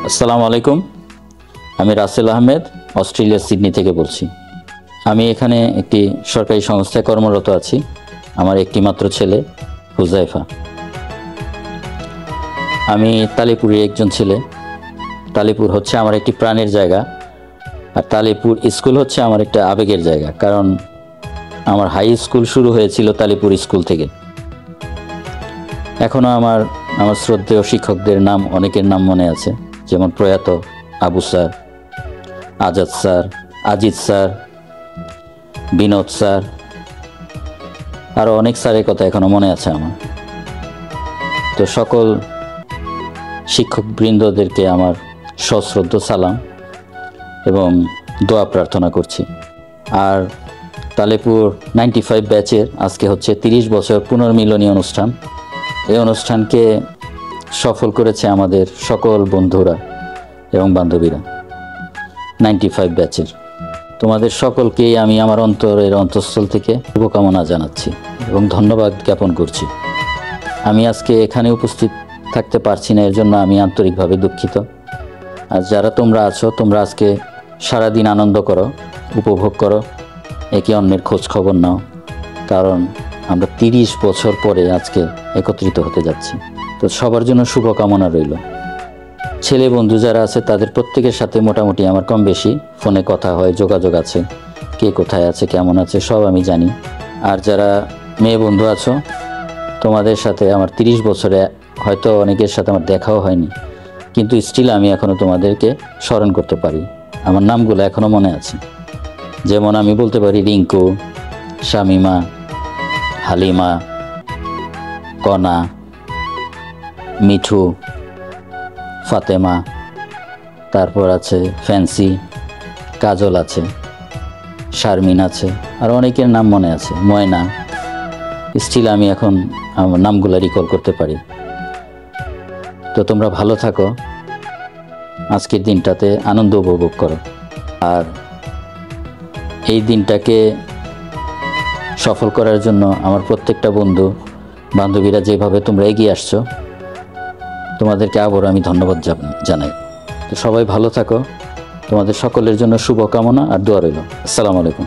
আসসালামু আলাইকুম। আমি রাসেল আহমেদ অস্ট্রেলিয়ার সিডনি থেকে বলছি। আমি এখানে একটি সরকারি সংস্থায় কর্মরত আছি। আমার একটি মাত্র ছেলে হুজাইফা। আমি তালিপুরের একজন ছেলে। তালিপুর হচ্ছে আমার একটি প্রাণের জায়গা, আর তালিপুর স্কুল হচ্ছে আমার একটা আবেগের জায়গা, কারণ আমার হাই স্কুল শুরু হয়েছিল তালিপুর স্কুল থেকে। এখনও আমার শ্রদ্ধেয় শিক্ষকদের নাম, অনেকের নাম মনে আছে, যেমন প্রয়াত Abu sir, Azad sir, Aziz sir, Binod sir, আরও অনেক স্যারের কথা এখনও মনে আছে আমার। তো সকল শিক্ষকবৃন্দদেরকে আমার সশ্রদ্ধ সালাম এবং দোয়া প্রার্থনা করছি। আর তালিপুর 95 ব্যাচের আজকে হচ্ছে 30 বছর পুনর্মিলনী অনুষ্ঠান। এই অনুষ্ঠানকে সফল করেছে আমাদের সকল বন্ধুরা এবং বান্ধবীরা 95 ব্যাচের। তোমাদের সকলকেই আমি আমার অন্তরের অন্তঃস্থল থেকে শুভকামনা জানাচ্ছি এবং ধন্যবাদ জ্ঞাপন করছি। আমি আজকে এখানে উপস্থিত থাকতে পারছি না, এর জন্য আমি আন্তরিকভাবে দুঃখিত। আর যারা তোমরা আছো, তোমরা আজকে সারাদিন আনন্দ করো, উপভোগ করো, একে অন্যের খোঁজ খবর নাও, কারণ আমরা 30 বছর পরে আজকে একত্রিত হতে যাচ্ছি। তো সবার জন্য শুভকামনা রইল। ছেলে বন্ধু যারা আছে তাদের প্রত্যেকের সাথে মোটামুটি আমার কম বেশি ফোনে কথা হয়, যোগাযোগ আছে, কে কোথায় আছে, কেমন আছে, সব আমি জানি। আর যারা মেয়ে বন্ধু আছো, তোমাদের সাথে আমার 30 বছরে হয়তো অনেকের সাথে আমার দেখাও হয়নি, কিন্তু স্টিল আমি এখনও তোমাদেরকে স্মরণ করতে পারি। আমার নামগুলো এখনও মনে আছে। যেমন আমি বলতে পারি রিঙ্কু, শামিমা, হালিমা, কনা, মিঠু, ফাতেমা, তারপর আছে ফ্যান্সি, কাজল আছে, শারমিন আছে, আর অনেকের নাম মনে আছে, ময়না। স্টিল আমি এখন আমার নামগুলো রিকল করতে পারি। তো তোমরা ভালো থাকো, আজকের দিনটাতে আনন্দ উপভোগ করো। আর এই দিনটাকে সফল করার জন্য আমার প্রত্যেকটা বন্ধু বান্ধবীরা যেভাবে তোমরা এগিয়ে আসছো, তোমাদেরকে আবারও আমি ধন্যবাদ জানাই। তো সবাই ভালো থাকো, তোমাদের সকলের জন্য শুভকামনা আর দোয়া রইল। আসসালামু আলাইকুম।